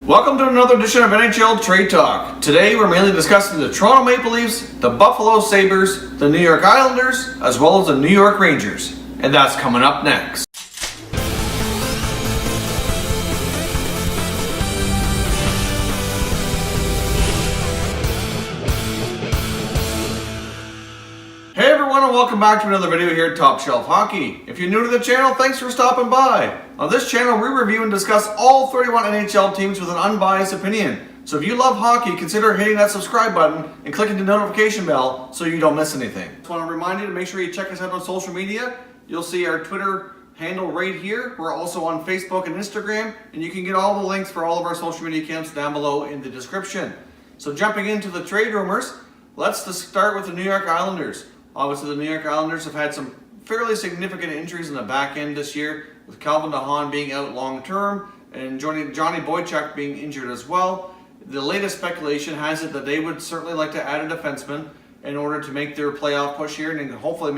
Welcome to another edition of NHL Trade Talk. Today we're mainly discussing the Toronto Maple Leafs, the Buffalo Sabres, the New York Islanders, as well as the New York Rangers. And that's coming up next. Hey everyone, and welcome back to another video here at Top Shelf Hockey. If you're new to the channel, thanks for stopping by. On this channel, we review and discuss all 31 NHL teams with an unbiased opinion. So if you love hockey, consider hitting that subscribe button and clicking the notification bell so you don't miss anything. Just want to remind you to make sure you check us out on social media. You'll see our Twitter handle right here. We're also on Facebook and Instagram, and you can get all the links for all of our social media accounts down below in the description. So jumping into the trade rumors, let's start with the New York Islanders. Obviously, the New York Islanders have had some fairly significant injuries in the back end this year, with Calvin DeHaan being out long term and Johnny Boychuk being injured as well. The latest speculation has it that they would certainly like to add a defenseman in order to make their playoff push here and hopefully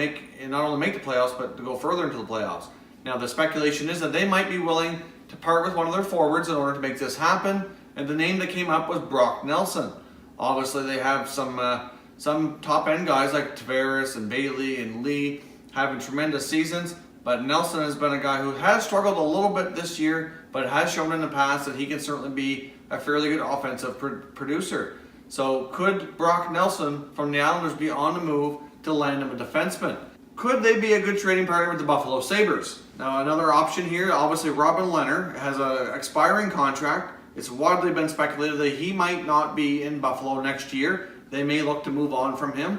not only make the playoffs, but to go further into the playoffs. Now, the speculation is that they might be willing to part with one of their forwards in order to make this happen, and the name that came up was Brock Nelson. Obviously, they have some top-end guys like Tavares and Bailey and Lee having tremendous seasons, but Nelson has been a guy who has struggled a little bit this year, but has shown in the past that he can certainly be a fairly good offensive producer. So could Brock Nelson from the Islanders be on the move to land him a defenseman? Could they be a good trading partner with the Buffalo Sabres? Now, another option here, obviously Robin Lehner has an expiring contract. It's widely been speculated that he might not be in Buffalo next year. They may look to move on from him.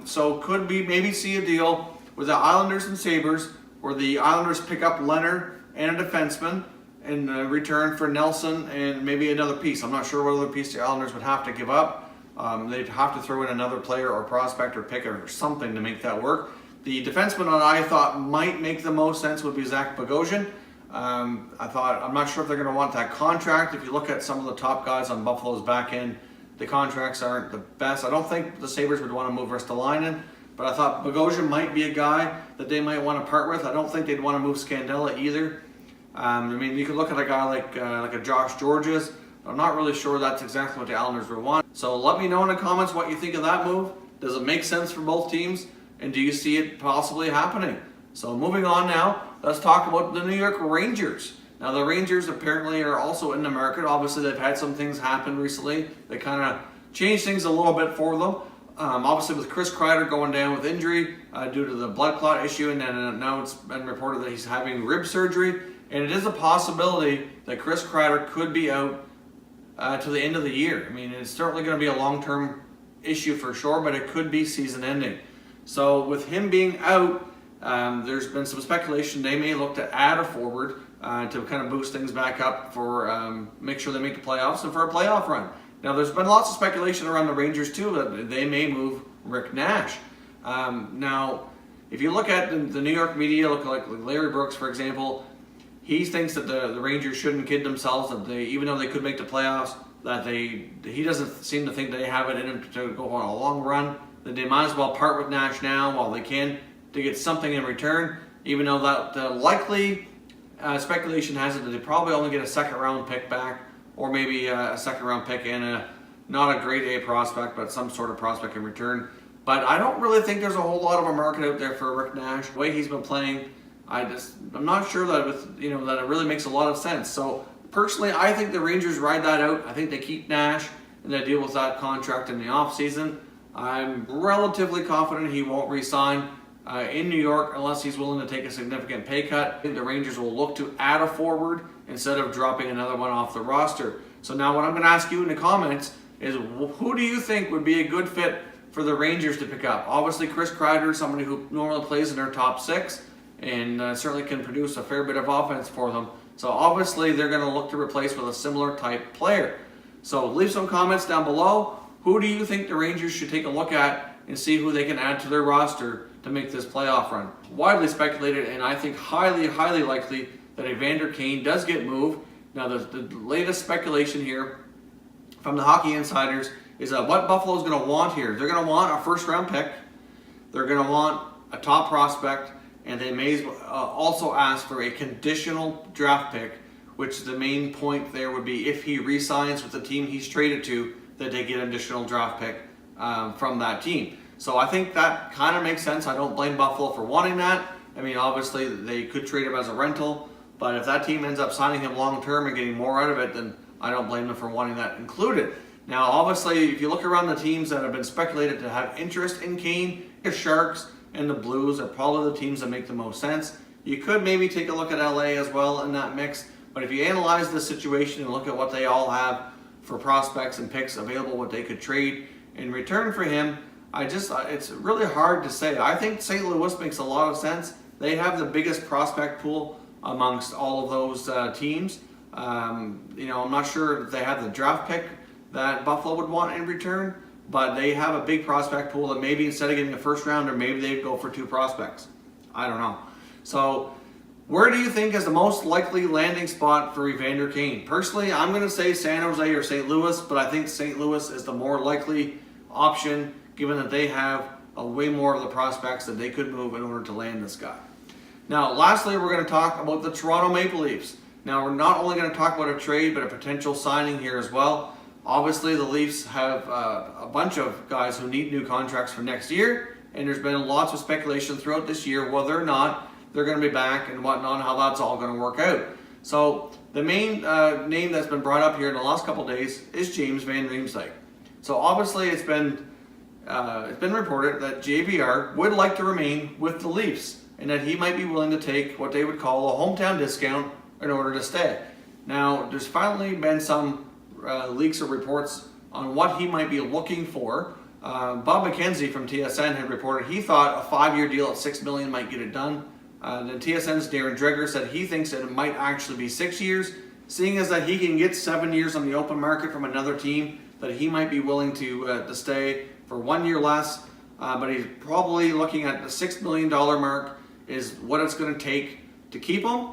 So could we maybe see a deal with the Islanders and Sabres where the Islanders pick up Lehner and a defenseman in return for Nelson and maybe another piece. I'm not sure what other piece the Islanders would have to give up. They'd have to throw in another player or prospect or pick or something to make that work. The defenseman that I thought might make the most sense would be Zach Bogosian. I'm not sure if they're going to want that contract. If you look at some of the top guys on Buffalo's back end, the contracts aren't the best. I don't think the Sabres would want to move Ristolainen, but I thought Bogosian might be a guy that they might want to part with. I don't think they'd want to move Scandella either. You could look at a guy like a Josh Georges. I'm not really sure that's exactly what the Islanders would want. So let me know in the comments what you think of that move. Does it make sense for both teams? And do you see it possibly happening? So moving on now, let's talk about the New York Rangers. Now, the Rangers apparently are also in the market. Obviously, they've had some things happen recently. They kind of changed things a little bit for them. Obviously, with Chris Krieder going down with injury due to the blood clot issue, and then now it's been reported that he's having rib surgery. And it is a possibility that Chris Krieder could be out to the end of the year. I mean, it's certainly going to be a long-term issue for sure, but it could be season-ending. So with him being out, there's been some speculation they may look to add a forward to kind of boost things back up for make sure they make the playoffs and for a playoff run. Now, there's been lots of speculation around the Rangers too that they may move Rick Nash. Now, if you look at the New York media, look like Larry Brooks, for example, he thinks that the Rangers shouldn't kid themselves that even though they could make the playoffs, that he doesn't seem to think they have it in them to go on a long run. That they might as well part with Nash now while they can to get something in return. Even though that the likely speculation has it that they probably only get a second-round pick back, or maybe a second-round pick and not a grade A prospect, but some sort of prospect in return. But I don't really think there's a whole lot of a market out there for Rick Nash. The way he's been playing, I'm not sure that that it really makes a lot of sense. So personally, I think the Rangers ride that out. I think they keep Nash and they deal with that contract in the offseason. I'm relatively confident he won't re-sign in New York unless he's willing to take a significant pay cut. I think the Rangers will look to add a forward instead of dropping another one off the roster. So now what I'm going to ask you in the comments is, who do you think would be a good fit for the Rangers to pick up? Obviously, Chris Krieder, somebody who normally plays in their top six and certainly can produce a fair bit of offense for them. So obviously, they're going to look to replace with a similar type player. So leave some comments down below. Who do you think the Rangers should take a look at and see who they can add to their roster to make this playoff run? Widely speculated, and I think highly, highly likely that Evander Kane does get moved. Now, the latest speculation here from the Hockey Insiders is that what Buffalo's going to want here. They're going to want a first-round pick. They're going to want a top prospect, and they may also ask for a conditional draft pick which the main point there would be if he re-signs with the team he's traded to, that they get an additional draft pick from that team. So I think that kind of makes sense. I don't blame Buffalo for wanting that. I mean, obviously they could trade him as a rental, but if that team ends up signing him long term and getting more out of it, then I don't blame them for wanting that included. Now, obviously, if you look around the teams that have been speculated to have interest in Kane, the Sharks and the Blues are probably the teams that make the most sense. You could maybe take a look at LA as well in that mix, but if you analyze the situation and look at what they all have for prospects and picks available, what they could trade in return for him, it's really hard to say. I think St. Louis makes a lot of sense. They have the biggest prospect pool amongst all of those teams. I'm not sure if they have the draft pick that Buffalo would want in return, but they have a big prospect pool that maybe instead of getting a first rounder, maybe they'd go for 2 prospects. I don't know. So where do you think is the most likely landing spot for Evander Kane? Personally, I'm going to say San Jose or St. Louis, but I think St. Louis is the more likely option given that they have way more of the prospects that they could move in order to land this guy. Now, lastly, we're going to talk about the Toronto Maple Leafs. Now, we're not only going to talk about a trade, but a potential signing here as well. Obviously, the Leafs have a bunch of guys who need new contracts for next year, and there's been lots of speculation throughout this year whether or not they're going to be back and whatnot, how that's all going to work out. So the main name that's been brought up here in the last couple of days is James Van Riemsdyk. So obviously, it's been reported that JVR would like to remain with the Leafs, and that he might be willing to take what they would call a hometown discount in order to stay. Now, there's finally been some leaks or reports on what he might be looking for. Bob McKenzie from TSN had reported he thought a 5-year deal at $6 million might get it done. Then TSN's Darren Dreger said he thinks that it might actually be 6 years, seeing as that he can get 7 years on the open market from another team, that he might be willing to stay for 1 year less. But he's probably looking at the $6 million mark is what it's going to take to keep him,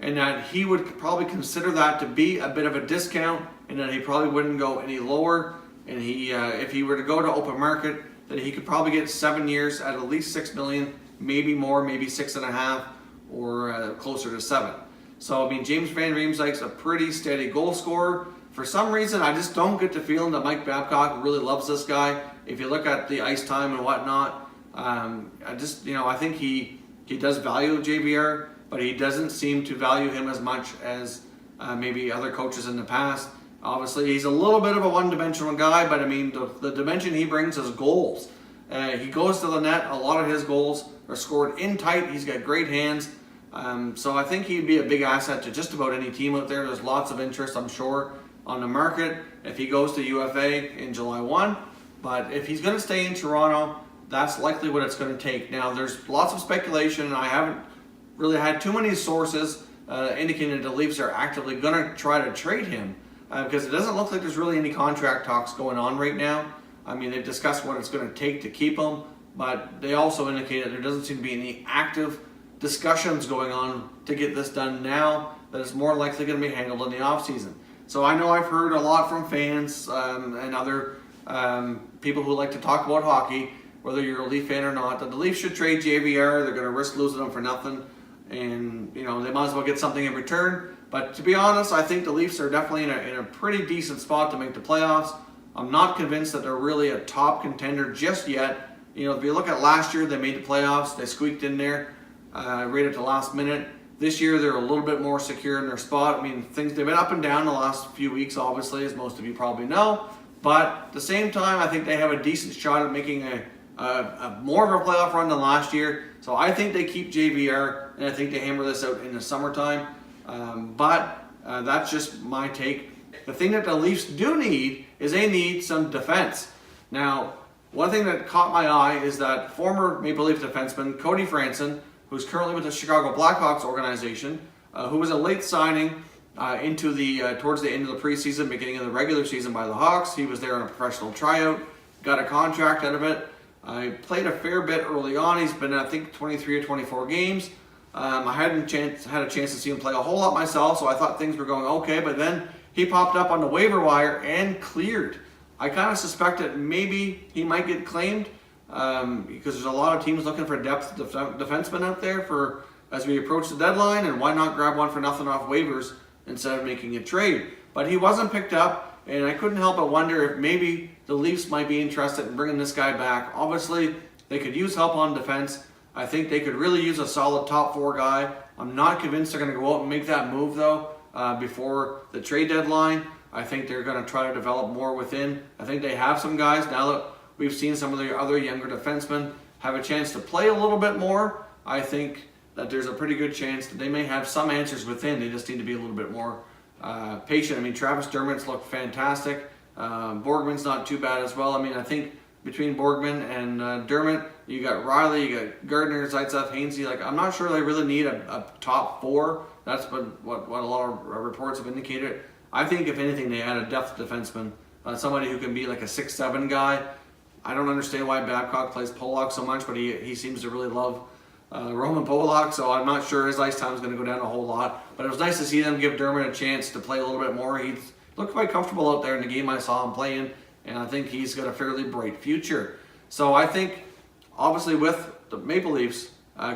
and that he would probably consider that to be a bit of a discount, and that he probably wouldn't go any lower. And if he were to go to open market, that he could probably get 7 years at least $6 million, maybe more, maybe 6.5, or closer to 7. So I mean, James Van Riemsdyk's a pretty steady goal scorer. For some reason, I just don't get the feeling that Mike Babcock really loves this guy. If you look at the ice time and whatnot, I think he does value JVR, but he doesn't seem to value him as much as maybe other coaches in the past. Obviously, he's a little bit of a one-dimensional guy, but I mean, the dimension he brings is goals. He goes to the net. A lot of his goals are scored in tight. He's got great hands. So I think he'd be a big asset to just about any team out there. There's lots of interest, I'm sure, on the market if he goes to UFA in July 1. But if he's going to stay in Toronto, that's likely what it's going to take. Now, there's lots of speculation, and I haven't really had too many sources indicating that the Leafs are actively going to try to trade him because it doesn't look like there's really any contract talks going on right now. I mean, they've discussed what it's going to take to keep him, but they also indicated there doesn't seem to be any active discussions going on to get this done now, that it's more likely going to be handled in the offseason. So I know I've heard a lot from fans and other people who like to talk about hockey, whether you're a Leaf fan or not, that the Leafs should trade JVR. They're going to risk losing him for nothing, and they might as well get something in return. But to be honest, I think the Leafs are definitely in a pretty decent spot to make the playoffs. I'm not convinced that they're really a top contender just yet. If you look at last year, they made the playoffs. They squeaked in there right at the last minute. This year, they're a little bit more secure in their spot. I mean, they've been up and down the last few weeks, obviously, as most of you probably know. But at the same time, I think they have a decent shot at making a more of a playoff run than last year. So I think they keep JVR, and I think they hammer this out in the summertime. But that's just my take. The thing that the Leafs do need is they need some defense. Now, one thing that caught my eye is that former Maple Leaf defenseman Cody Franson, who's currently with the Chicago Blackhawks organization, who was a late signing into towards the end of the preseason, beginning of the regular season by the Hawks. He was there on a professional tryout, got a contract out of it. Played a fair bit early on. He's been, I think, 23 or 24 games. I hadn't had a chance to see him play a whole lot myself, so I thought things were going okay, but then he popped up on the waiver wire and cleared. I kind of suspect that maybe he might get claimed because there's a lot of teams looking for depth defensemen out there as we approach the deadline, and why not grab one for nothing off waivers instead of making a trade. But he wasn't picked up, and I couldn't help but wonder if maybe the Leafs might be interested in bringing this guy back. Obviously, they could use help on defense. I think they could really use a solid top 4 guy. I'm not convinced they're going to go out and make that move, though, before the trade deadline. I think they're going to try to develop more within. I think they have some guys, now that we've seen some of the other younger defensemen have a chance to play a little bit more. I think that there's a pretty good chance that they may have some answers within. They just need to be a little bit more patient. I mean, Travis Dermott's looked fantastic. Borgman's not too bad as well. I mean, I think between Borgman and Dermott, you got Riley, you got Gardner, Zaitsev, Hainsey. Like, I'm not sure they really need a top 4. That's what a lot of reports have indicated. I think if anything, they add a depth defenseman, somebody who can be like a 6-7 guy. I don't understand why Babcock plays Polak so much, but he seems to really love Roman Polak, so I'm not sure his ice time is going to go down a whole lot. But it was nice to see them give Dermott a chance to play a little bit more. He looked quite comfortable out there in the game I saw him playing, and I think he's got a fairly bright future. So I think, obviously, with the Maple Leafs,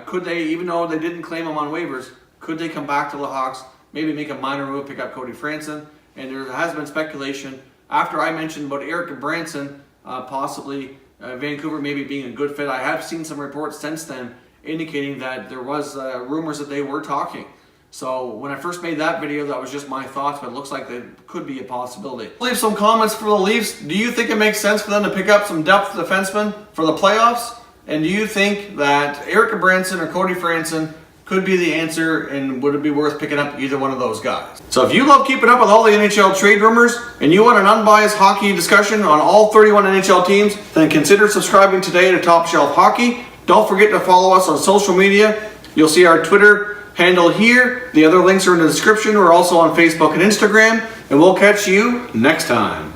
could they, even though they didn't claim him on waivers, could they come back to the Hawks, maybe make a minor move, pick up Cody Franson? And there has been speculation, after I mentioned about Eric Branson, possibly Vancouver maybe being a good fit. I have seen some reports since then indicating that there was rumors that they were talking. So when I first made that video, that was just my thoughts, but it looks like that could be a possibility. Leave some comments for the Leafs. Do you think it makes sense for them to pick up some depth defensemen for the playoffs? And do you think that Eric Branson or Cody Franson could be the answer, and would it be worth picking up either one of those guys? So if you love keeping up with all the NHL trade rumors and you want an unbiased hockey discussion on all 31 NHL teams, then consider subscribing today to Top Shelf Hockey. Don't forget to follow us on social media. You'll see our Twitter handle here. The other links are in the description. We're also on Facebook and Instagram, and we'll catch you next time.